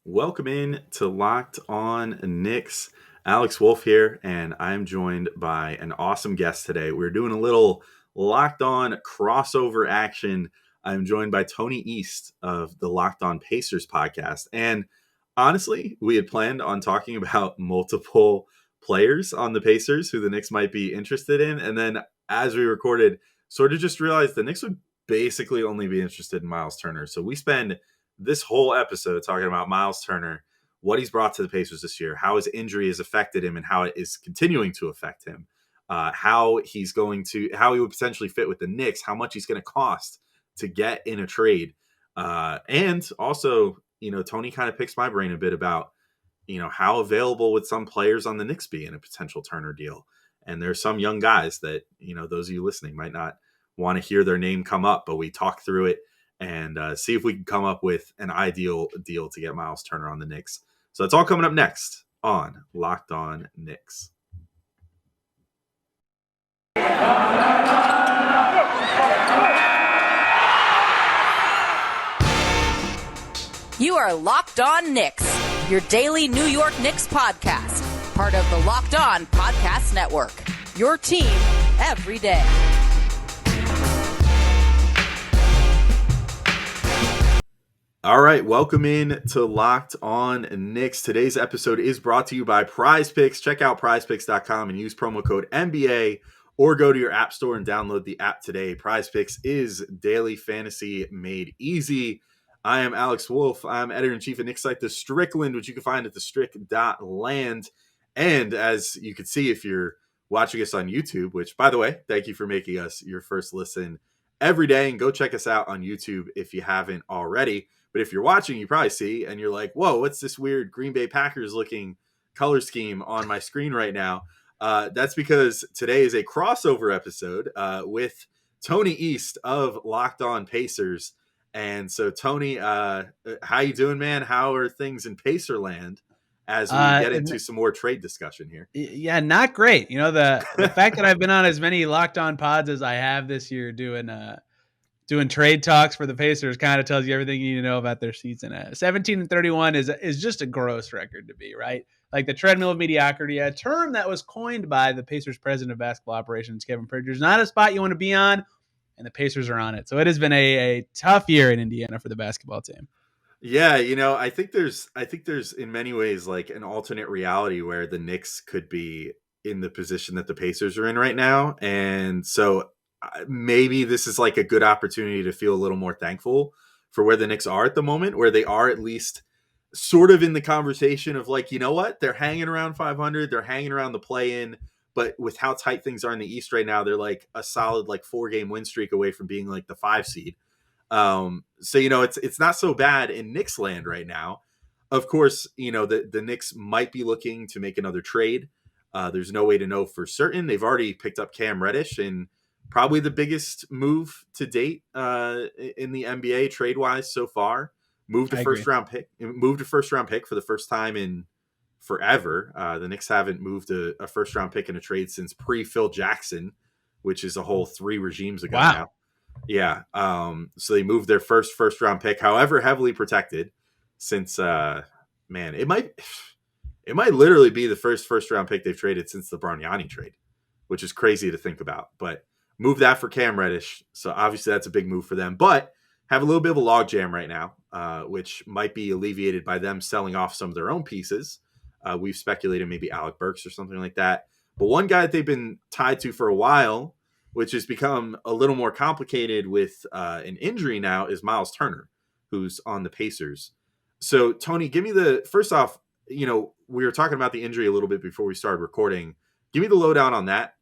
Welcome in to Locked On Knicks. Alex Wolf here, and I'm joined by an awesome guest today. We're doing a little Locked On crossover action. I'm joined by Tony East of the Locked On Pacers podcast. And honestly, we had planned on talking about multiple players on the Pacers who the Knicks might be interested in. And then as we recorded, sort of just realized the Knicks would basically only be interested in Myles Turner. So we spend this whole episode talking about Myles Turner, what he's brought to the Pacers this year, how his injury has affected him and how it is continuing to affect him, how he would potentially fit with the Knicks, how much he's going to cost to get in a trade. And also, Tony kind of picks my brain a bit about, how available would some players on the Knicks be in a potential Turner deal. And there's some young guys that, those of you listening might not want to hear their name come up, but we talk through it and see if we can come up with an ideal deal to get Myles Turner on the Knicks. So it's all coming up next on Locked On Knicks. You are Locked On Knicks, your daily New York Knicks podcast, part of the Locked On Podcast Network, your team every day. All right, welcome in to Locked On Knicks. Today's episode is brought to you by Prize Picks. Check out prizepicks.com and use promo code NBA or go to your app store and download the app today. Prize Picks is daily fantasy made easy. I am Alex Wolf. I'm editor-in-chief of Knicks site The Strickland, which you can find at thestrick.land. And as you can see if you're watching us on YouTube, which, by the way, thank you for making us your first listen every day. And go check us out on YouTube if you haven't already. But if you're watching, you probably see, and you're like, whoa, what's this weird Green Bay Packers looking color scheme on my screen right now? That's because today is a crossover episode with Tony East of Locked On Pacers. And so, Tony, how you doing, man? How are things in Pacerland as we get into some more trade discussion here? Yeah, not great. The fact that I've been on as many Locked On pods as I have this year doing trade talks for the Pacers kind of tells you everything you need to know about their season. 17-31 is just a gross record to be, right? Like the treadmill of mediocrity, a term that was coined by the Pacers president of basketball operations, Kevin Pritchard. Not a spot you want to be on, and the Pacers are on it. So it has been a tough year in Indiana for the basketball team. Yeah, I think there's in many ways like an alternate reality where the Knicks could be in the position that the Pacers are in right now. And so maybe this is like a good opportunity to feel a little more thankful for where the Knicks are at the moment, where they are at least sort of in the conversation of like, you know what, they're hanging around 500, they're hanging around the play-in, but with how tight things are in the East right now, they're like a solid like 4-game win streak away from being like the 5 seed. So it's not so bad in Knicks land right now. Of course, the Knicks might be looking to make another trade. There's no way to know for certain. They've already picked up Cam Reddish, and probably the biggest move to date in the NBA trade wise so far. Moved a first round pick for the first time in forever. The Knicks haven't moved a first round pick in a trade since pre-Phil Jackson, which is a whole 3 regimes ago now. Yeah. So they moved their first round pick, however heavily protected, since it might literally be the first round pick they've traded since the Bargnani trade, which is crazy to think about. But move that for Cam Reddish. So obviously that's a big move for them, but have a little bit of a logjam right now, which might be alleviated by them selling off some of their own pieces. We've speculated maybe Alec Burks or something like that. But one guy that they've been tied to for a while, which has become a little more complicated with an injury now, is Myles Turner, who's on the Pacers. So, Tony, give me first off, we were talking about the injury a little bit before we started recording. Give me the lowdown on that,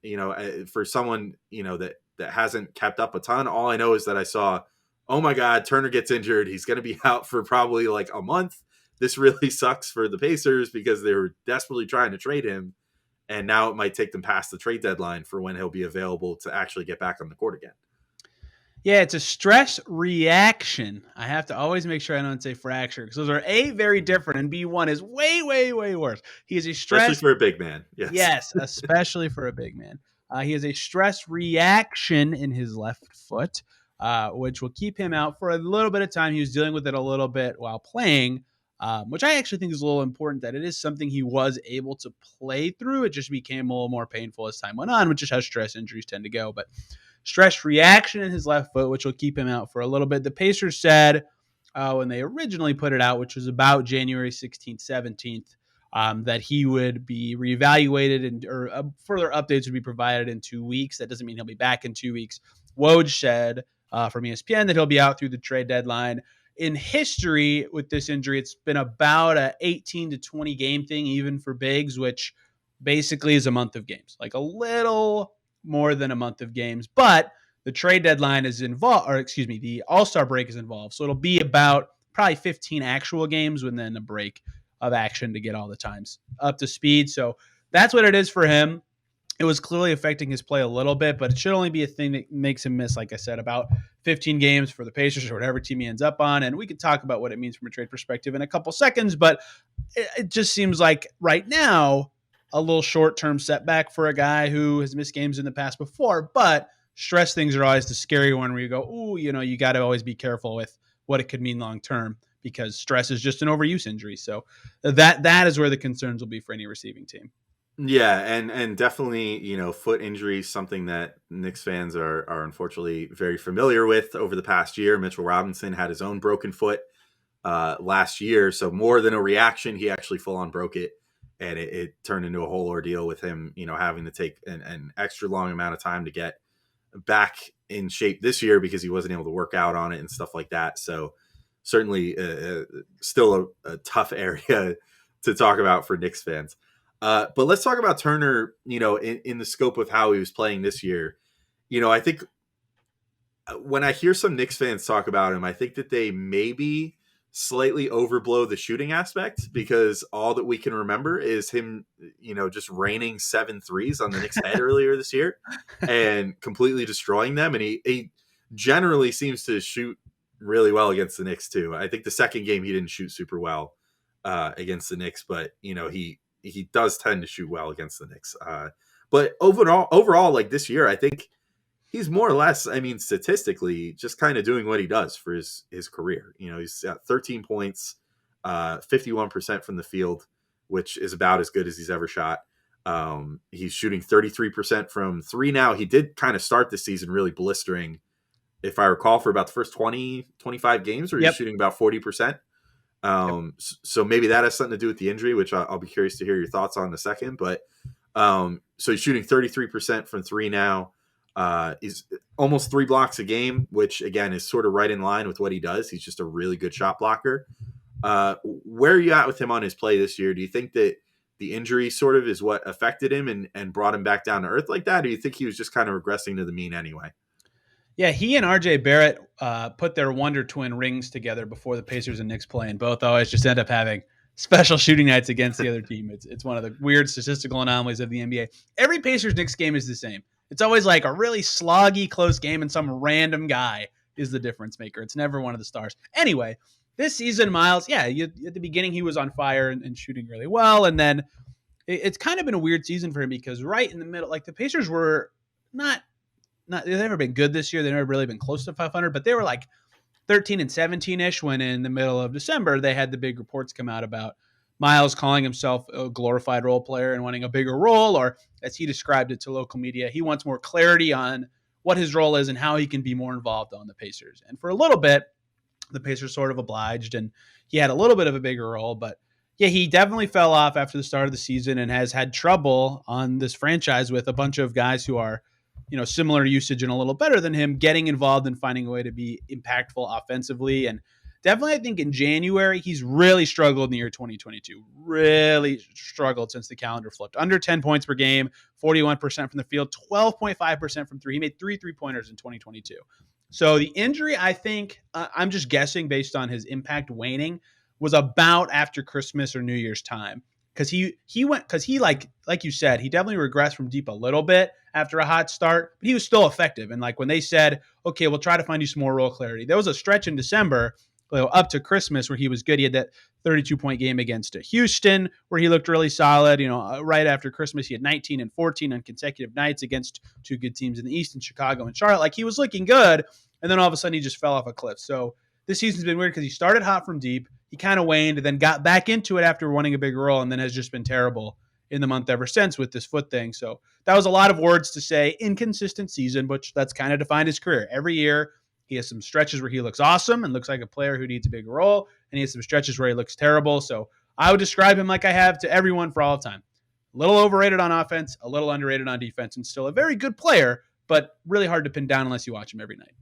for someone, that hasn't kept up a ton. All I know is that I saw, oh my God, Turner gets injured. He's going to be out for probably like a month. This really sucks for the Pacers because they were desperately trying to trade him. And now it might take them past the trade deadline for when he'll be available to actually get back on the court again. Yeah, it's a stress reaction. I have to always make sure I don't say fracture because those are A, very different, and B1 is way, way, way worse. He is a stress... Especially for a big man. Yes, especially for a big man. He has a stress reaction in his left foot, which will keep him out for a little bit of time. He was dealing with it a little bit while playing, which I actually think is a little important that it is something he was able to play through. It just became a little more painful as time went on, which is how stress injuries tend to go. But stress reaction in his left foot, which will keep him out for a little bit. The Pacers said when they originally put it out, which was about January 16th, 17th, that he would be reevaluated or further updates would be provided in 2 weeks. That doesn't mean he'll be back in 2 weeks. Woj said from ESPN that he'll be out through the trade deadline. In history with this injury, it's been about a 18 to 20 game thing, even for bigs, which basically is a month of games, like a little more than a month of games. But the trade deadline is involved, or excuse me, the All-Star break is involved. So it'll be about probably 15 actual games and then a break of action to get all the times up to speed. So that's what it is for him. It was clearly affecting his play a little bit, but it should only be a thing that makes him miss, like I said, about 15 games for the Pacers or whatever team he ends up on. And we could talk about what it means from a trade perspective in a couple seconds, but it just seems like right now a little short-term setback for a guy who has missed games in the past before. But stress things are always the scary one where you go, ooh, you got to always be careful with what it could mean long-term because stress is just an overuse injury. So that is where the concerns will be for any receiving team. Yeah, and definitely, foot injuries, something that Knicks fans are unfortunately very familiar with over the past year. Mitchell Robinson had his own broken foot last year, so more than a reaction, he actually full on broke it, and it turned into a whole ordeal with him, having to take an extra long amount of time to get back in shape this year because he wasn't able to work out on it and stuff like that. So certainly still a tough area to talk about for Knicks fans. But let's talk about Turner, in the scope of how he was playing this year. I think when I hear some Knicks fans talk about him, I think that they maybe slightly overblow the shooting aspect because all that we can remember is him, just raining 7 threes on the Knicks head earlier this year and completely destroying them. And he generally seems to shoot really well against the Knicks too. I think the second game he didn't shoot super well against the Knicks, but he does tend to shoot well against the Knicks. But overall, like this year, I think he's more or less, statistically, just kind of doing what he does for his career. He's got 13 points, 51% from the field, which is about as good as he's ever shot. He's shooting 33% from three now. He did kind of start the season really blistering, if I recall, for about the first 20, 25 games where he was shooting about 40%. So maybe that has something to do with the injury, which I'll be curious to hear your thoughts on in a second. But so he's shooting 33% from three now. He's almost 3 blocks a game, which again is sort of right in line with what he does. He's just a really good shot blocker. Where are you at with him on his play this year? Do you think that the injury sort of is what affected him and brought him back down to earth like that? Or do you think he was just kind of regressing to the mean anyway? Yeah, he and RJ Barrett put their Wonder Twin rings together before the Pacers and Knicks play, and both always just end up having special shooting nights against the other team. It's one of the weird statistical anomalies of the NBA. Every Pacers-Knicks game is the same. It's always like a really sloggy, close game, and some random guy is the difference maker. It's never one of the stars. Anyway, this season, Myles, at the beginning he was on fire and shooting really well, and then it's kind of been a weird season for him because right in the middle, like the Pacers were not they've never been good this year. They've never really been close to 500, but they were like 13 and 17-ish when in the middle of December, they had the big reports come out about Myles calling himself a glorified role player and wanting a bigger role, or as he described it to local media, he wants more clarity on what his role is and how he can be more involved on the Pacers. And for a little bit, the Pacers sort of obliged and he had a little bit of a bigger role, but yeah, he definitely fell off after the start of the season and has had trouble on this franchise with a bunch of guys who are similar usage and a little better than him getting involved and finding a way to be impactful offensively. And definitely, I think in January, he's really struggled in the year 2022, really struggled since the calendar flipped. Under 10 points per game, 41% from the field, 12.5% from three. He made 3 3-pointers in 2022. So the injury, I think, I'm just guessing based on his impact waning, was about after Christmas or New Year's time. Because he like you said, he definitely regressed from deep a little bit after a hot start, but he was still effective. And like when they said, okay, we'll try to find you some more role clarity, there was a stretch in December up to Christmas where he was good. He had that 32-point game against Houston where he looked really solid. Right after Christmas, he had 19 and 14 on consecutive nights against 2 good teams in the East in Chicago and Charlotte. Like he was looking good. And then all of a sudden he just fell off a cliff. So this season's been weird because he started hot from deep. he kind of waned and then got back into it after wanting a bigger role, and then has just been terrible in the month ever since with this foot thing. So that was a lot of words to say inconsistent season, but that's kind of defined his career. Every year he has some stretches where he looks awesome and looks like a player who needs a bigger role, and he has some stretches where he looks terrible. So I would describe him like I have to everyone for all of time. A little overrated on offense, a little underrated on defense, and still a very good player, but really hard to pin down unless you watch him every night.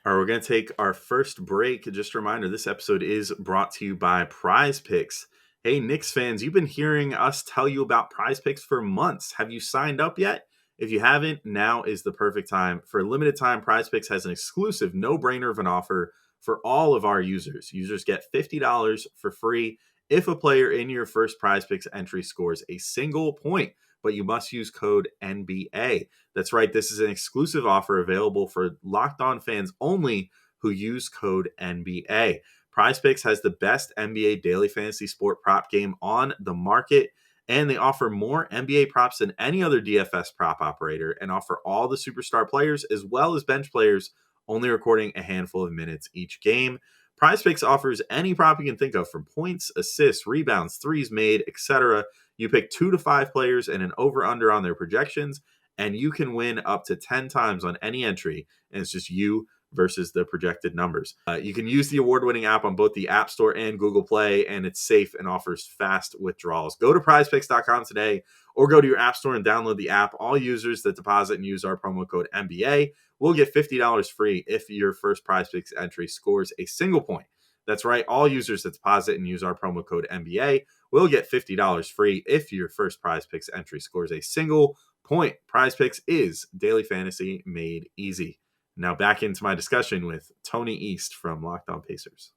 All right, we're going to take our first break. Just a reminder, this episode is brought to you by Prize Picks. Hey, Knicks fans, you've been hearing us tell you about Prize Picks for months. Have you signed up yet? If you haven't, now is the perfect time. For a limited time, Prize Picks has an exclusive no-brainer of an offer for all of our users. Users get $50 for free if a player in your first Prize Picks entry scores a single point, but you must use code NBA. That's right, this is an exclusive offer available for Locked On fans only who use code NBA. Prize Picks has the best NBA daily fantasy sport prop game on the market, and they offer more NBA props than any other DFS prop operator and offer all the superstar players as well as bench players, only recording a handful of minutes each game. Prize Picks offers any prop you can think of, from points, assists, rebounds, threes made, etc. You pick 2 to 5 players and an over-under on their projections, and you can win up to 10 times on any entry, and it's just you versus the projected numbers. You can use the award-winning app on both the App Store and Google Play, and it's safe and offers fast withdrawals. Go to prizepicks.com today or go to your App Store and download the app. All users that deposit and use our promo code NBA will get $50 free if your first Prize Picks entry scores a single point. That's right. All users that deposit and use our promo code NBA will get $50 free if your first Prize Picks entry scores a single point. Prize Picks is daily fantasy made easy. Now back into my discussion with Tony East from Locked On Pacers.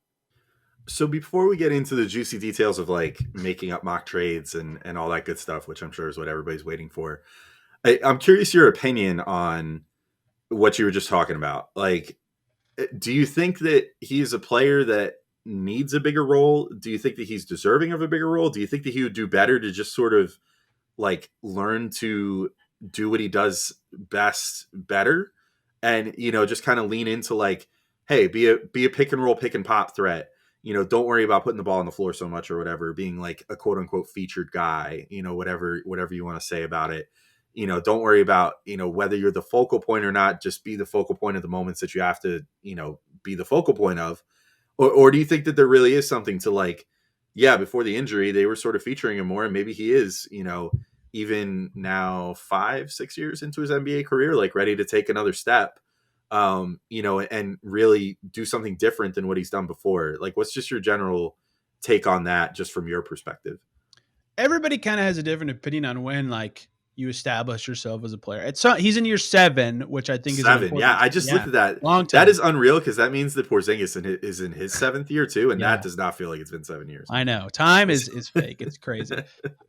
So before we get into the juicy details of like making up mock trades and all that good stuff, which I'm sure is what everybody's waiting for, I'm curious your opinion on what you were just talking about. Like, do you think that he's a player that needs a bigger role? Do you think that he's deserving of a bigger role? Do you think that he would do better to just sort of like learn to do what he does best better? And, you know, just kind of lean into like, hey, be a pick and roll, pick and pop threat. You know, don't worry about putting the ball on the floor so much or whatever, being like a quote unquote featured guy, you know, whatever you want to say about it. You know, don't worry about, you know, whether you're the focal point or not, just be the focal point of the moments that you have to, you know, be the focal point of. Or do you think that there really is something to like, yeah, before the injury, they were sort of featuring him more, and maybe he is, you know, even now 5-6 years into his NBA career, like ready to take another step, you know, and really do something different than what he's done before. Like, what's just your general take on that, just from your perspective? Everybody kind of has a different opinion on when, like, you establish yourself as a player. He's in year 7, which I think is 7. Yeah, I just looked at that. Long time. That is unreal, because that means that Porzingis is in his 7th year too, and that does not feel like it's been 7 years. I know. Time is fake. It's crazy.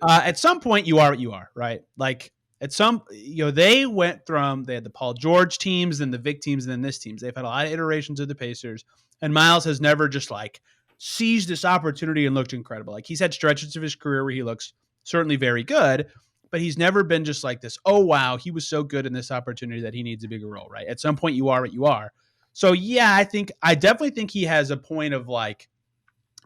At some point, you are what you are, right? Like, at some, you know, they had the Paul George teams, then the Vic teams, and then this teams. They've had a lot of iterations of the Pacers, and Myles has never just like seized this opportunity and looked incredible. Like, he's had stretches of his career where he looks certainly very good, but he's never been just like this, oh, wow, he was so good in this opportunity that he needs a bigger role, right? At some point, you are what you are. So, yeah, I definitely think he has a point of like,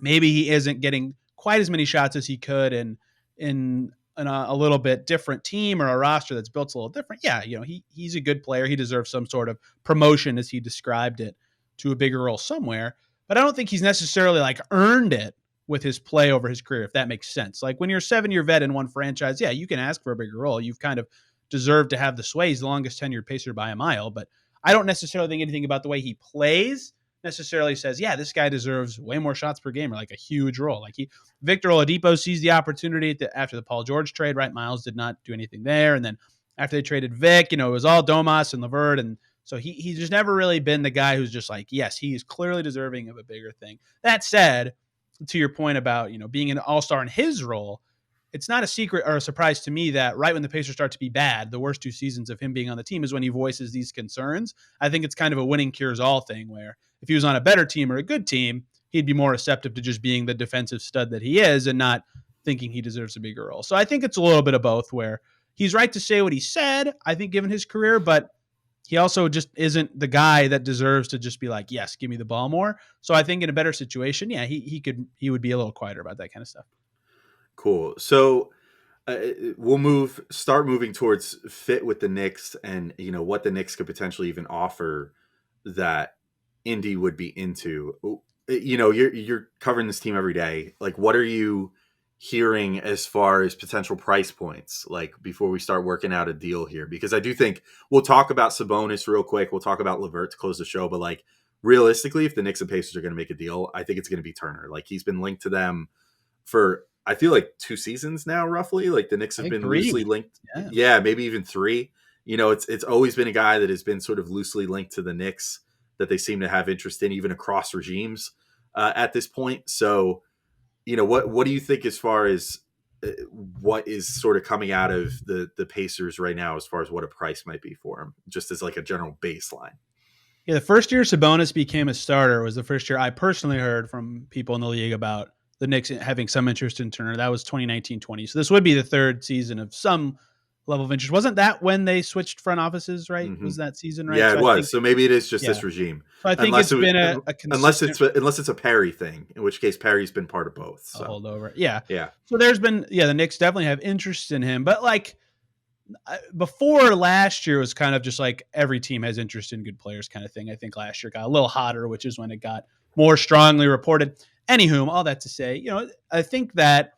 maybe he isn't getting quite as many shots as he could in a little bit different team or a roster that's built a little different. Yeah, you know, he's a good player. He deserves some sort of promotion, as he described it, to a bigger role somewhere. But I don't think he's necessarily like earned it with his play over his career, if that makes sense. Like, when you're a 7-year vet in one franchise, yeah, you can ask for a bigger role. You've kind of deserved to have the sway. He's the longest tenured Pacer by a mile, but I don't necessarily think anything about the way he plays necessarily says, yeah, this guy deserves way more shots per game or like a huge role. Like, Victor Oladipo sees the opportunity after the Paul George trade, right? Myles did not do anything there. And then after they traded Vic, you know, it was all Domas and LeVert. And so he's just never really been the guy who's just like, yes, he is clearly deserving of a bigger thing. That said, to your point about, you know, being an all-star in his role, it's not a secret or a surprise to me that right when the Pacers start to be bad, the worst 2 seasons of him being on the team is when he voices these concerns. I think it's kind of a winning cures all thing, where if he was on a better team or a good team, he'd be more receptive to just being the defensive stud that he is and not thinking he deserves a bigger role. So I think it's a little bit of both, where he's right to say what he said, I think, given his career, but he also just isn't the guy that deserves to just be like, yes, give me the ball more. So I think in a better situation, yeah, he would be a little quieter about that kind of stuff. Cool. So we'll start moving towards fit with the Knicks, and what the Knicks could potentially even offer that Indy would be into. You're covering this team every day. Like, what are you hearing as far as potential price points? Like, before we start working out a deal here, because I do think we'll talk about Sabonis real quick. We'll talk about LeVert to close the show, but like realistically, if the Knicks and Pacers are going to make a deal, I think it's going to be Turner. Like, he's been linked to them for I feel like 2 seasons now, roughly. Like the Knicks I have think been three. loosely linked. Yeah. Yeah, maybe even 3. It's always been a guy that has been sort of loosely linked to the Knicks that they seem to have interest in, even across regimes at this point. So, what do you think as far as what is sort of coming out of the Pacers right now, as far as what a price might be for him, just as like a general baseline? Yeah, the first year Sabonis became a starter was the first year I personally heard from people in the league about the Knicks having some interest in Turner. That was 2019-20. So this would be the third season of some level of interest. Wasn't that when they switched front offices, right? Mm-hmm. Was that season, right? Yeah, So it I was. think, So maybe it is just yeah. this regime, So I think unless it's it was, been a unless consistent it's a Perry thing, in which case Perry's been part of both. So holdover. Yeah. yeah. So there's been, the Knicks definitely have interest in him. But like before last year was kind of just like every team has interest in good players kind of thing. I think last year got a little hotter, which is when it got more strongly reported. Anywho, all that to say, I think that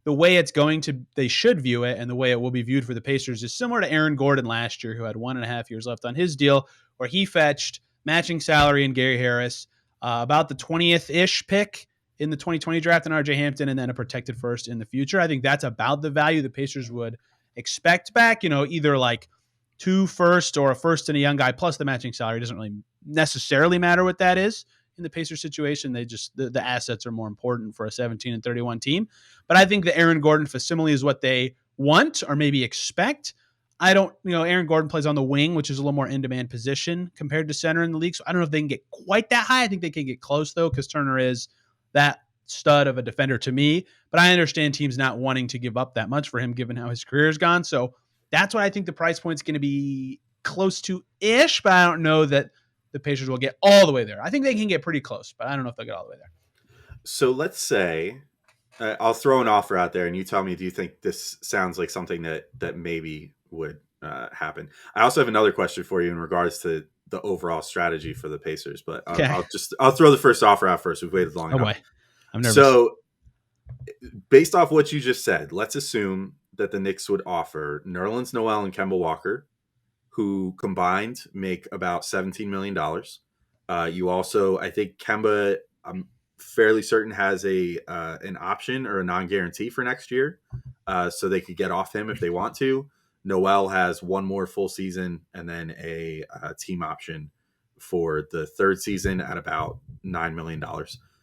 the way it's going to, they should view it, and the way it will be viewed for the Pacers is similar to Aaron Gordon last year, who had 1.5 years left on his deal, where he fetched matching salary in Gary Harris, about the 20th ish pick in the 2020 draft in RJ Hampton, and then a protected first in the future. I think that's about the value the Pacers would expect back, either like 2 first or a first and a young guy plus the matching salary. It doesn't really necessarily matter what that is in the Pacers situation. They just, the assets are more important for a 17-31 team. But I think the Aaron Gordon facsimile is what they want or maybe expect. I don't, Aaron Gordon plays on the wing, which is a little more in-demand position compared to center in the league. So I don't know if they can get quite that high. I think they can get close, though, because Turner is that stud of a defender to me. But I understand teams not wanting to give up that much for him, given how his career has gone. So that's what I think the price point's going to be close to-ish, but I don't know that the Pacers will get all the way there. I think they can get pretty close, but I don't know if they'll get all the way there. So let's say I'll throw an offer out there, and you tell me, do you think this sounds like something that maybe would happen? I also have another question for you in regards to the overall strategy for the Pacers, but Okay. I'll throw the first offer out first. We've waited long enough. Boy. I'm nervous. So based off what you just said, let's assume that the Knicks would offer Nerlens Noel and Kemba Walker, who combined make about $17 million. You also, I think Kemba, I'm fairly certain, has an option or a non-guarantee for next year, so they could get off him if they want to. Noel has one more full season and then a team option for the third season at about $9 million.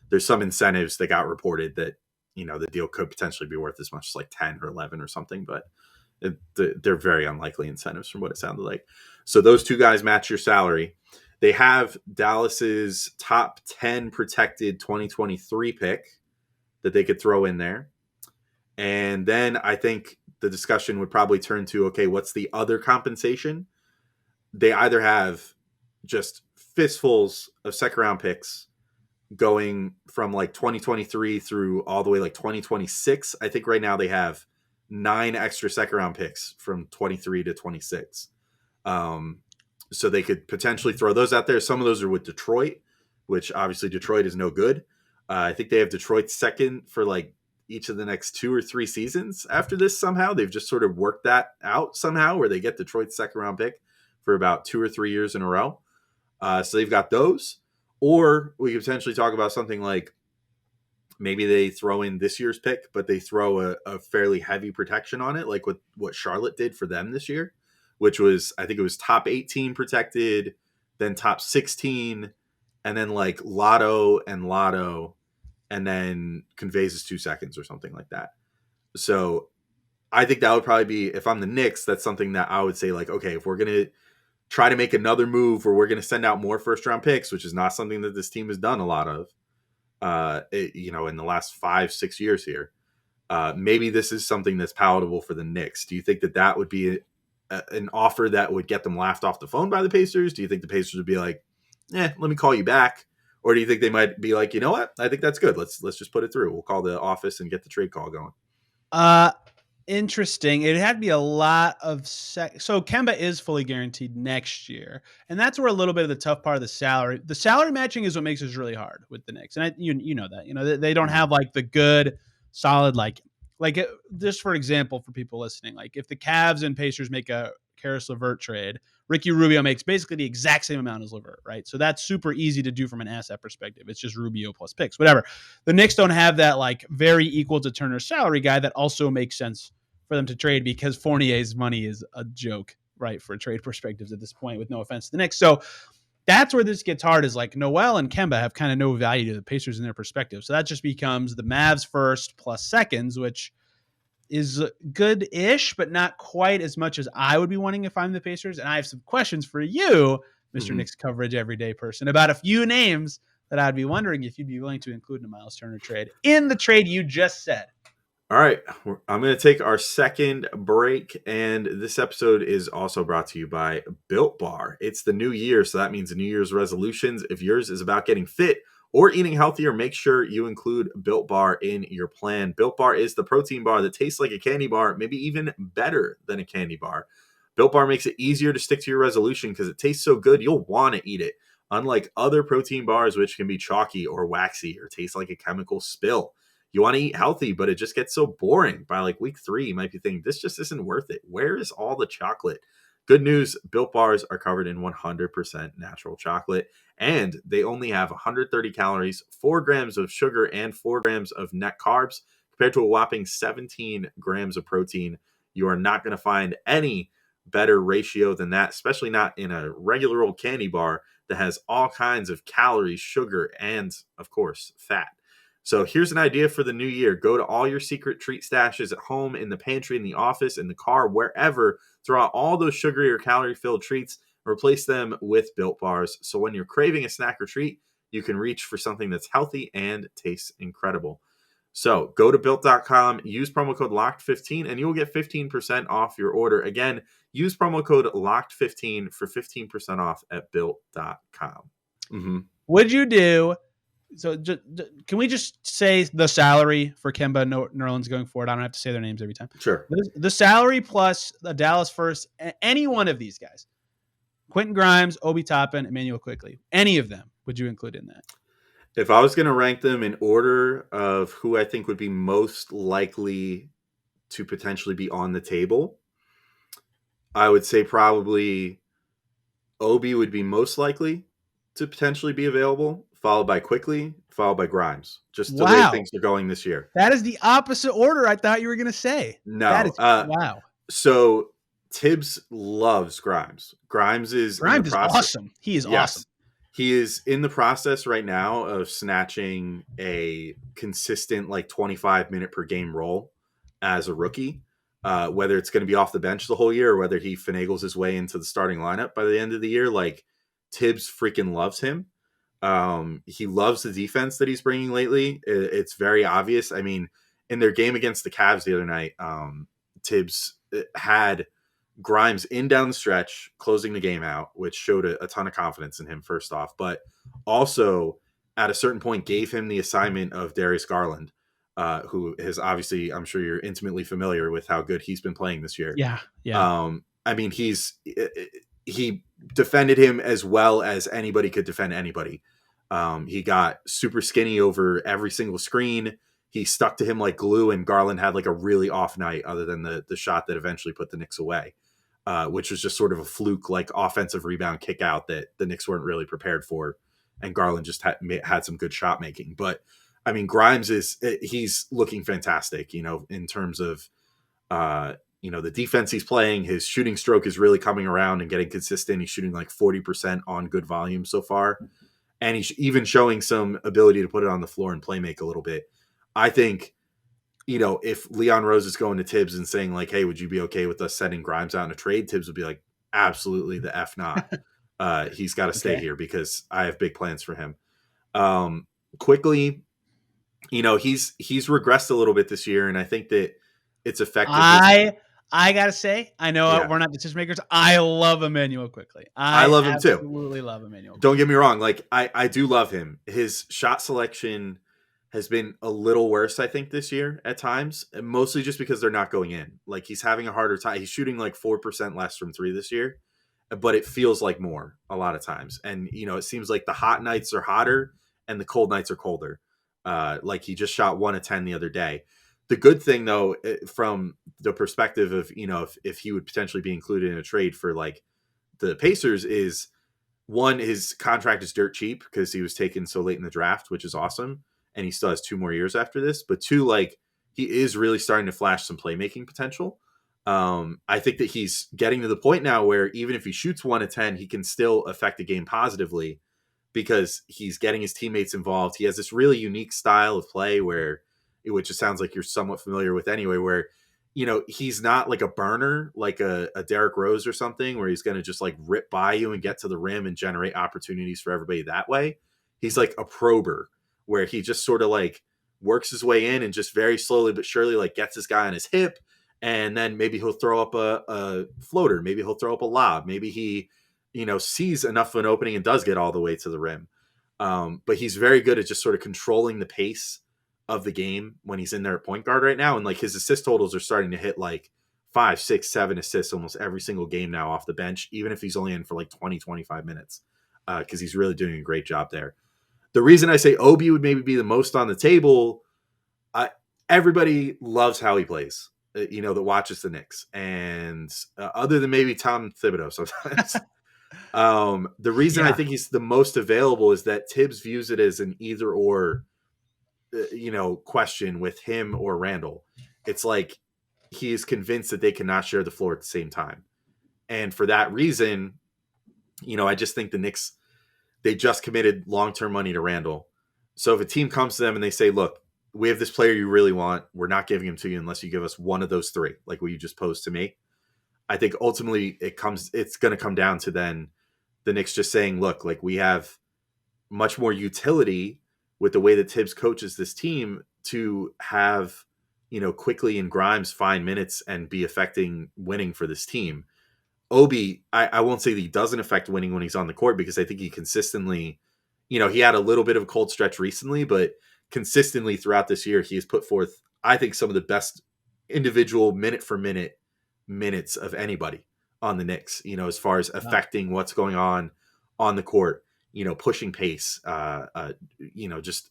There's some incentives that got reported that the deal could potentially be worth as much as like 10 or 11 or something, but they're very unlikely incentives from what it sounded like. So those two guys match your salary. They have Dallas's top 10 protected 2023 pick that they could throw in there. And then I think the discussion would probably turn to, okay, what's the other compensation? They either have just fistfuls of second round picks going from like 2023 through all the way like 2026. I think right now they have 9 extra second round picks from 23 to 26. So they could potentially throw those out there. Some of those are with Detroit, which obviously Detroit is no good. I think they have Detroit second for like each of the next 2 or 3 seasons after this somehow. They've just sort of worked that out somehow where they get Detroit's second round pick for about 2 or 3 years in a row. So they've got those. Or we could potentially talk about something like maybe they throw in this year's pick, but they throw a fairly heavy protection on it, like what Charlotte did for them this year, which was, I think it was top 18 protected, then top 16, and then like lotto, and then conveys is 2 seconds or something like that. So I think that would probably be, if I'm the Knicks, that's something that I would say like, okay, if we're going to try to make another move where we're going to send out more first round picks, which is not something that this team has done a lot of, in the last 5-6 years here, maybe this is something that's palatable for the Knicks. Do you think that would be an offer that would get them laughed off the phone by the Pacers? Do you think the Pacers would be like, let me call you back? Or do you think they might be like, you know what? I think that's good. Let's just put it through. We'll call the office and get the trade call going. Interesting. It'd have to be a lot of so Kemba is fully guaranteed next year, and that's where a little bit of the tough part of the salary matching is what makes this really hard with the Knicks. And you know that they don't have like the good solid just for example for people listening, like if the Cavs and Pacers make a Karis LeVert trade, Ricky Rubio makes basically the exact same amount as LeVert, right? So that's super easy to do from an asset perspective. It's just Rubio plus picks, whatever. The Knicks don't have that like very equal to Turner's salary guy that also makes sense for them to trade, because Fournier's money is a joke, right, for trade perspectives at this point, with no offense to the Knicks. So that's where this gets hard, is like Noel and Kemba have kind of no value to the Pacers in their perspective. So that just becomes the Mavs first plus seconds, which is good-ish, but not quite as much as I would be wanting if I'm the Pacers. And I have some questions for you, Mr. Knicks coverage everyday person, about a few names that I'd be wondering if you'd be willing to include in a Myles Turner trade in the trade you just said. All right, I'm going to take our second break, and this episode is also brought to you by Built Bar. It's the new year, so that means New Year's resolutions. If yours is about getting fit or eating healthier, make sure you include Built Bar in your plan. Built Bar is the protein bar that tastes like a candy bar, maybe even better than a candy bar. Built Bar makes it easier to stick to your resolution because it tastes so good, you'll want to eat it. Unlike other protein bars, which can be chalky or waxy or taste like a chemical spill. You want to eat healthy, but it just gets so boring. By like week 3, you might be thinking, this just isn't worth it. Where is all the chocolate? Good news, Built Bars are covered in 100% natural chocolate, and they only have 130 calories, 4 grams of sugar, and 4 grams of net carbs, compared to a whopping 17 grams of protein. You are not going to find any better ratio than that, especially not in a regular old candy bar that has all kinds of calories, sugar, and, of course, fat. So here's an idea for the new year. Go to all your secret treat stashes at home, in the pantry, in the office, in the car, wherever. Throw out all those sugary or calorie-filled treats and replace them with Built Bars. So when you're craving a snack or treat, you can reach for something that's healthy and tastes incredible. So go to Built.com, use promo code LOCKED15, and you will get 15% off your order. Again, use promo code LOCKED15 for 15% off at Built.com. Would you do... So can we just say the salary for Kemba Nerlens going forward? I don't have to say their names every time. Sure. The salary plus the Dallas first, any one of these guys, Quentin Grimes, Obi Toppin, Immanuel Quickley, any of them, would you include in that? If I was going to rank them in order of who I think would be most likely to potentially be on the table, I would say probably Obi would be most likely to potentially be available, followed by Quickley, followed by Grimes. Just the way things are going this year. That is the opposite order I thought you were going to say. No. That is, wow. So Tibbs loves Grimes. Grimes is awesome. He is awesome. He is in the process right now of snatching a consistent 25-minute per game role as a rookie. Whether it's going to be off the bench the whole year or whether he finagles his way into the starting lineup by the end of the year, Tibbs freaking loves him. He loves the defense that he's bringing lately. It's very obvious. I mean, in their game against the Cavs the other night, Tibbs had Grimes in down the stretch, closing the game out, which showed a ton of confidence in him, first off, but also at a certain point gave him the assignment of Darius Garland, who is obviously, I'm sure you're intimately familiar with how good he's been playing this year. Yeah. I mean, he defended him as well as anybody could defend anybody. He got super skinny over every single screen. He stuck to him like glue, and Garland had a really off night other than the shot that eventually put the Knicks away, which was just sort of a fluke, offensive rebound kick out that the Knicks weren't really prepared for. And Garland just had some good shot making. But I mean, Grimes he's looking fantastic, in terms of, the defense he's playing. His shooting stroke is really coming around and getting consistent. He's shooting 40% on good volume so far. And he's even showing some ability to put it on the floor and play make a little bit. I think, if Leon Rose is going to Tibbs and saying hey, would you be okay with us sending Grimes out in a trade? Tibbs would be like, absolutely the F not. He's got to stay here because I have big plans for him. Quickly, he's regressed a little bit this year. And I think that it's effective. I gotta say, I know Yeah, we're not decision makers. I love Immanuel Quickley. I I love him too. absolutely love Immanuel Don't Quickley. get me wrong. Like I do love him. His shot selection has been a little worse, I think, this year at times, and mostly just because they're not going in. Like he's having a harder time. He's shooting like 4% less from three this year, but it feels like more a lot of times. And it seems like the hot nights are hotter and the cold nights are colder. Like he just shot 1 of 10 the other day. The good thing though, from the perspective of if he would potentially be included in a trade for like the Pacers, is one, his contract is dirt cheap because he was taken so late in the draft, which is awesome, and he still has 2 more years after this. But two, like he is really starting to flash some playmaking potential. I think that he's getting to the point now where even if he shoots 1 of 10, he can still affect a game positively because he's getting his teammates involved. He has this really unique style of play which it sounds like you're somewhat familiar with anyway, where he's not like a burner, like a Derrick Rose or something, where he's going to just like rip by you and get to the rim and generate opportunities for everybody that way. He's like a prober, where he just sort of like works his way in and just very slowly but surely like gets this guy on his hip, and then maybe he'll throw up a floater, maybe he'll throw up a lob, maybe he sees enough of an opening and does get all the way to the rim. But he's very good at just sort of controlling the pace of the game when he's in there at point guard right now. And like his assist totals are starting to hit like 5, 6, 7 assists almost every single game now off the bench, even if he's only in for like 20, 25 minutes, because he's really doing a great job there. The reason I say Obi would maybe be the most on the table, everybody loves how he plays, that watches the Knicks. And other than maybe Tom Thibodeau sometimes. The reason I Yeah. think he's the most available is that Tibbs views it as an either or question with him or Randall. It's like he is convinced that they cannot share the floor at the same time. And for that reason, I just think the Knicks, they just committed long-term money to Randall. So if a team comes to them and they say, look, we have this player you really want, we're not giving him to you unless you give us one of those three, like what you just posed to me. I think ultimately it's going to come down to then the Knicks just saying, look, like we have much more utility with the way that Tibbs coaches this team to have, Quickley and Grimes find minutes and be affecting winning for this team. Obi, I won't say that he doesn't affect winning when he's on the court, because I think he consistently, he had a little bit of a cold stretch recently, but consistently throughout this year, he has put forth, I think, some of the best individual minute for minute minutes of anybody on the Knicks, as far as affecting what's going on the court, pushing pace, just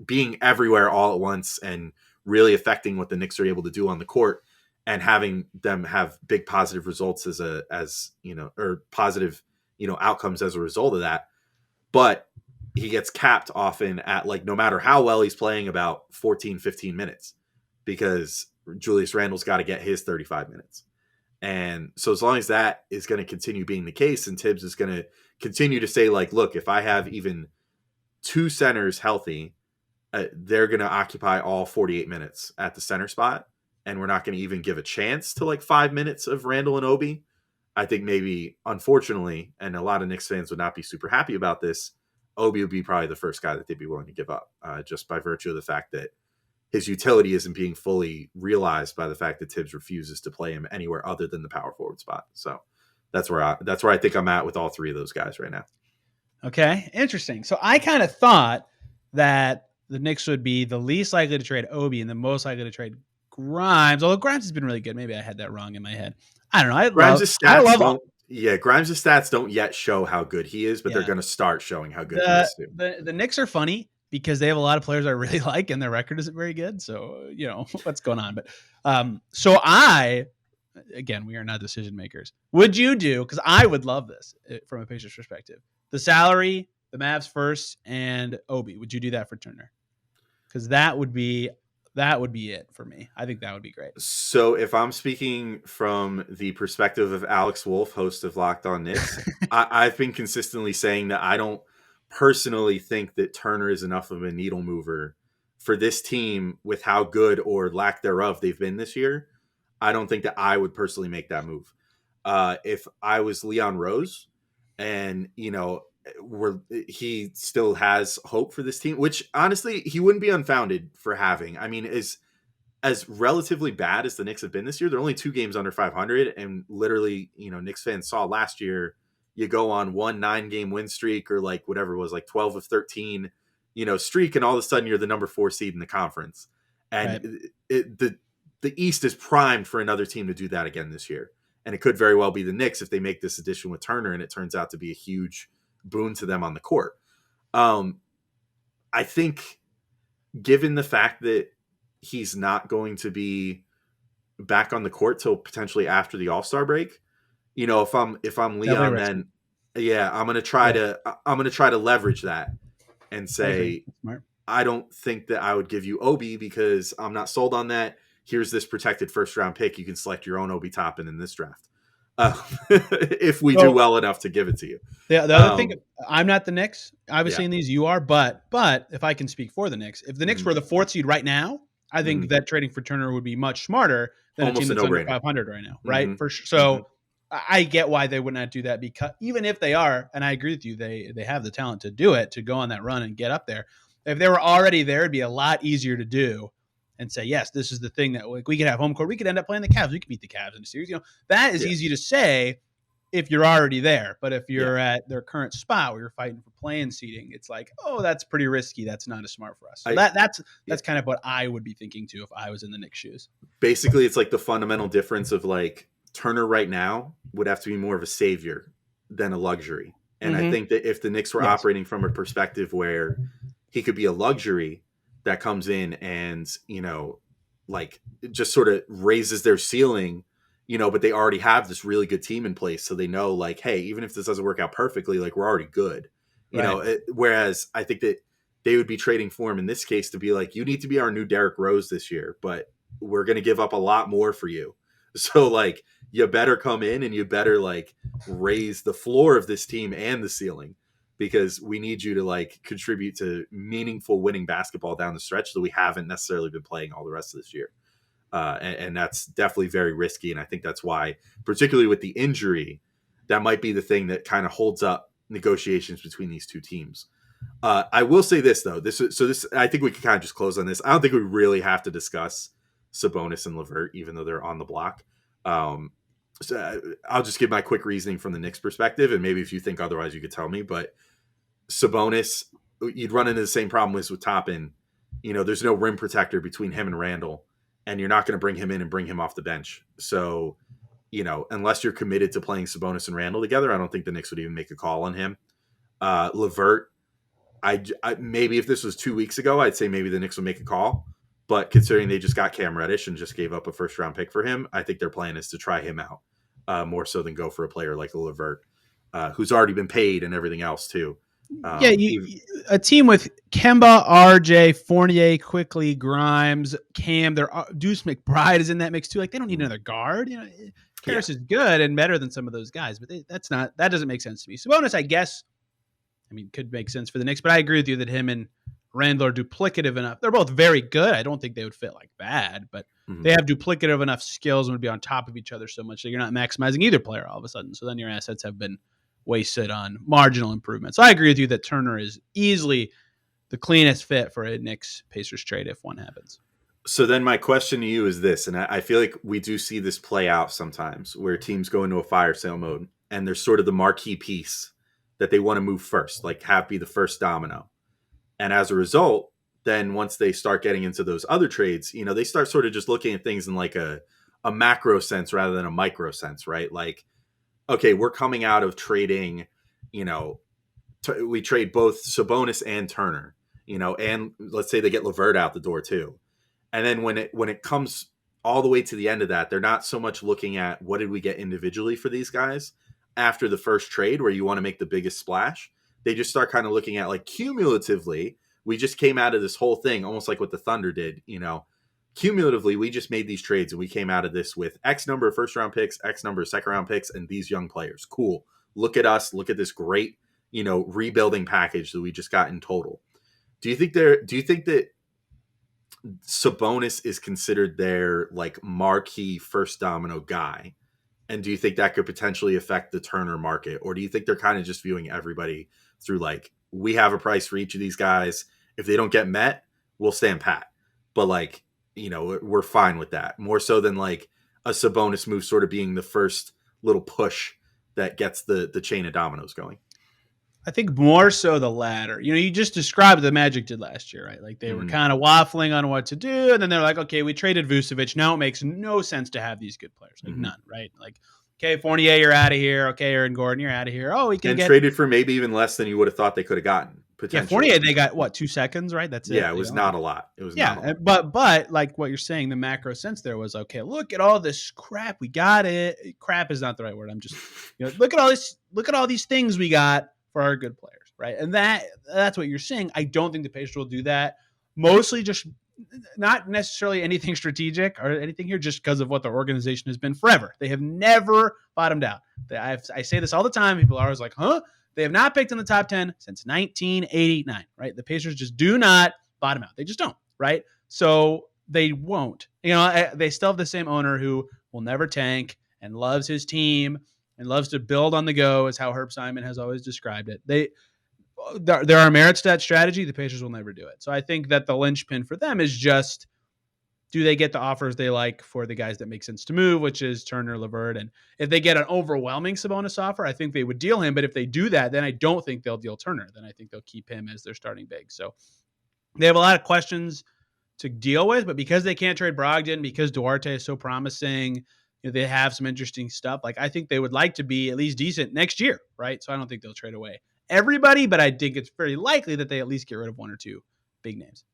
being everywhere all at once and really affecting what the Knicks are able to do on the court, and having them have big positive results or positive, outcomes as a result of that. But he gets capped often at, like, no matter how well he's playing, about 14, 15 minutes, because Julius Randle's got to get his 35 minutes. And so as long as that is going to continue being the case, and Tibbs is going to continue to say, like, look, if I have even two centers healthy, they're going to occupy all 48 minutes at the center spot, and we're not going to even give a chance to like 5 minutes of Randall and Obi. I think maybe, unfortunately, and a lot of Knicks fans would not be super happy about this, Obi would be probably the first guy that they'd be willing to give up, just by virtue of the fact that his utility isn't being fully realized by the fact that Tibbs refuses to play him anywhere other than the power forward spot. So that's where I think I'm at with all three of those guys right now. Okay, interesting. So I kind of thought that the Knicks would be the least likely to trade Obi and the most likely to trade Grimes. Although Grimes has been really good. Maybe I had that wrong in my head. I don't know. Grimes' stats don't yet show how good he is, but they're going to start showing how good he is too. The Knicks are funny because they have a lot of players I really like, and their record isn't very good. So what's going on. But again, we are not decision makers. Would you do? Because I would love this from a Pacers perspective. The salary, the Mavs first, and Obi. Would you do that for Turner? Because that would be it for me. I think that would be great. So if I'm speaking from the perspective of Alex Wolf, host of Locked On Knicks, I've been consistently saying that I don't personally think that Turner is enough of a needle mover for this team with how good or lack thereof they've been this year. I don't think that I would personally make that move. If I was Leon Rose and, he still has hope for this team, which honestly he wouldn't be unfounded for having. I mean, as relatively bad as the Knicks have been this year, they're only 2 games under 500. And literally, Knicks fans saw last year, you go on 1 9-game win streak or like whatever it was, like 12 of 13, streak, and all of a sudden you're the number 4 seed in the conference. Right. And the East is primed for another team to do that again this year. And it could very well be the Knicks if they make this addition with Turner and it turns out to be a huge boon to them on the court. I think given the fact that he's not going to be back on the court till potentially after the All-Star break, if I'm Leon, then I'm going to try to leverage that and say, I don't think that I would give you Obi because I'm not sold on that. Here's this protected first round pick. You can select your own Obi Toppin in this draft. If we do well enough to give it to you. The other thing, I'm not the Knicks. Obviously, in these you are, but if I can speak for the Knicks, if the Knicks were the 4th seed right now, I think that trading for Turner would be much smarter than almost a team that's under 500 right now, right? For sure. So I get why they would not do that, because even if they are, and I agree with you, they have the talent to do it, to go on that run and get up there. If they were already there, it'd be a lot easier to do and say, yes, this is the thing that we could have home court. We could end up playing the Cavs. We could beat the Cavs in the series. That is easy to say if you're already there. But if you're at their current spot where you're fighting for play-in seeding, it's like, oh, that's pretty risky. That's not as smart for us. So that's kind of what I would be thinking too if I was in the Knicks' shoes. Basically, it's like the fundamental difference of like Turner right now would have to be more of a savior than a luxury. And I think that if the Knicks were operating from a perspective where he could be a luxury that comes in and, like just sort of raises their ceiling, but they already have this really good team in place. So they know like, hey, even if this doesn't work out perfectly, like we're already good, whereas I think that they would be trading for him in this case to be like, you need to be our new Derrick Rose this year, but we're going to give up a lot more for you. So like, you better come in and you better like raise the floor of this team and the ceiling, because we need you to like contribute to meaningful winning basketball down the stretch that we haven't necessarily been playing all the rest of this year. And that's definitely very risky. And I think that's why, particularly with the injury, that might be the thing that kind of holds up negotiations between these two teams. I will say this though, I think we can kind of just close on this. I don't think we really have to discuss Sabonis and LeVert, even though they're on the block. So I'll just give my quick reasoning from the Knicks perspective, and maybe if you think otherwise, you could tell me. But Sabonis, you'd run into the same problem as with Toppin. There's no rim protector between him and Randall, and you're not going to bring him in and bring him off the bench. So, unless you're committed to playing Sabonis and Randall together, I don't think the Knicks would even make a call on him. LeVert, I maybe if this was 2 weeks ago, I'd say maybe the Knicks would make a call. But considering they just got Cam Reddish and just gave up a first-round pick for him, I think their plan is to try him out more so than go for a player like LeVert, who's already been paid and everything else too. A team with Kemba, RJ, Fournier, Quickley, Grimes, Cam. Deuce McBride is in that mix too. Like they don't need another guard. Harris is good and better than some of those guys, but that doesn't make sense to me. Sabonis, I guess, could make sense for the Knicks, but I agree with you that him and Randall are duplicative enough. They're both very good. I don't think they would fit like bad, but they have duplicative enough skills and would be on top of each other so much that you're not maximizing either player all of a sudden. So then your assets have been wasted on marginal improvements. So I agree with you that Turner is easily the cleanest fit for a Knicks Pacers trade if one happens. So then my question to you is this, and I feel like we do see this play out sometimes where teams go into a fire sale mode and there's sort of the marquee piece that they want to move first, like have be the first domino. And as a result, then once they start getting into those other trades, they start sort of just looking at things in like a macro sense rather than a micro sense, right? Like, okay, we're coming out of trading, we trade both Sabonis and Turner, and let's say they get LeVert out the door too. And then when it comes all the way to the end of that, they're not so much looking at what did we get individually for these guys after the first trade where you want to make the biggest splash. They just start kind of looking at like cumulatively, we just came out of this whole thing, almost like what the Thunder did, cumulatively, we just made these trades and we came out of this with X number of first round picks, X number of second round picks, and these young players. Cool. Look at us. Look at this great, rebuilding package that we just got in total. Do you think that Sabonis is considered their like marquee first domino guy? And do you think that could potentially affect the Turner market? Or do you think they're kind of just viewing everybody through like, we have a price for each of these guys. If they don't get met, we'll stand pat. But like, we're fine with that. More so than like a Sabonis move sort of being the first little push that gets the chain of dominoes going. I think more so the latter. You just described what the Magic did last year, right? Like they were Mm-hmm. kind of waffling on what to do, and then they're like, okay, we traded Vucevic. Now it makes no sense to have these good players. Like Mm-hmm. none, right? Like, okay, Fournier, you're out of here. Okay, Aaron Gordon, you're out of here. Oh, we can And get traded for maybe even less than you would have thought they could have gotten, potentially. Fournier, they got what, 2 seconds, right? That's Yeah, it. it was not a lot. It was not a Yeah, lot. but like what you're saying, the macro sense there was, okay, look at all this crap we got. It crap is not the right word. I'm just look at all these things we got for our good players, right? And that's what you're saying. I don't think the Pacers will do that. Mostly just not necessarily anything strategic or anything here, just because of what their organization has been forever. They have never bottomed out. I say this all the time. People are always like, huh? They have not picked in the top 10 since 1989, right? The Pacers just do not bottom out. They just don't, right? So they won't. They still have the same owner who will never tank and loves his team and loves to build on the go, is how Herb Simon has always described it. There are merits to that strategy. The Pacers will never do it. So I think that the linchpin for them is just, do they get the offers they like for the guys that make sense to move, which is Turner, LeVert. And if they get an overwhelming Sabonis offer, I think they would deal him. But if they do that, then I don't think they'll deal Turner. Then I think they'll keep him as their starting big. So they have a lot of questions to deal with, but because they can't trade Brogdon, because Duarte is so promising, they have some interesting stuff. Like, I think they would like to be at least decent next year, right? So I don't think they'll trade away everybody, but I think it's very likely that they at least get rid of one or two big names.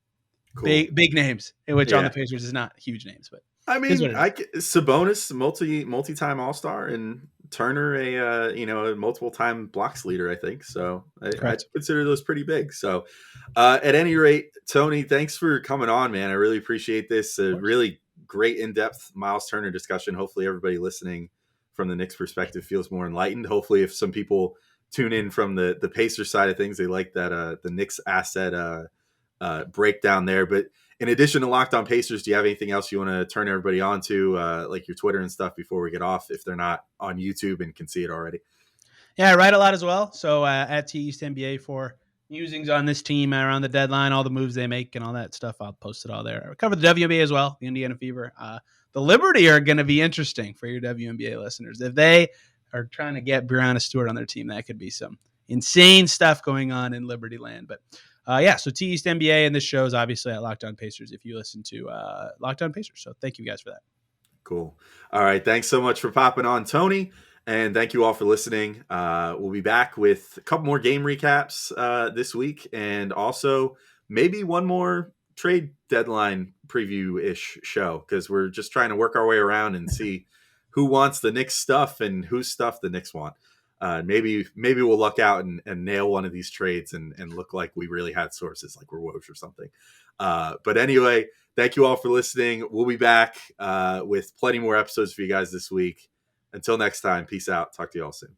Cool. Big names, which on the Pacers is not huge names, but I mean, Sabonis, multi-time All-Star, and Turner a multiple-time blocks leader, I think. So I consider those pretty big. So at any rate, Tony, thanks for coming on, man. I really appreciate this. A really great in-depth Myles Turner discussion. Hopefully everybody listening from the Knicks perspective feels more enlightened. Hopefully if some people tune in from the Pacers side of things, they like that the Knicks asset breakdown there. But in addition to Locked On Pacers, do you have anything else you want to turn everybody on to, like your Twitter and stuff, before we get off, if they're not on YouTube and can see it already? Yeah, I write a lot as well. So at T East NBA for musings on this team around the deadline, all the moves they make and all that stuff, I'll post it all there. I cover the WNBA as well, the Indiana Fever. The Liberty are going to be interesting for your WNBA listeners. If they are trying to get Brianna Stewart on their team, that could be some insane stuff going on in Liberty land. But so T East NBA, and this show is obviously at Locked On Pacers if you listen to Locked On Pacers. So thank you guys for that. Cool. All right. Thanks so much for popping on, Tony. And thank you all for listening. We'll be back with a couple more game recaps this week, and also maybe one more trade deadline preview-ish show, because we're just trying to work our way around and see who wants the Knicks stuff and whose stuff the Knicks want. Maybe we'll luck out and nail one of these trades and look like we really had sources, like we're Woj or something. But anyway, thank you all for listening. We'll be back with plenty more episodes for you guys this week. Until next time, peace out. Talk to you all soon.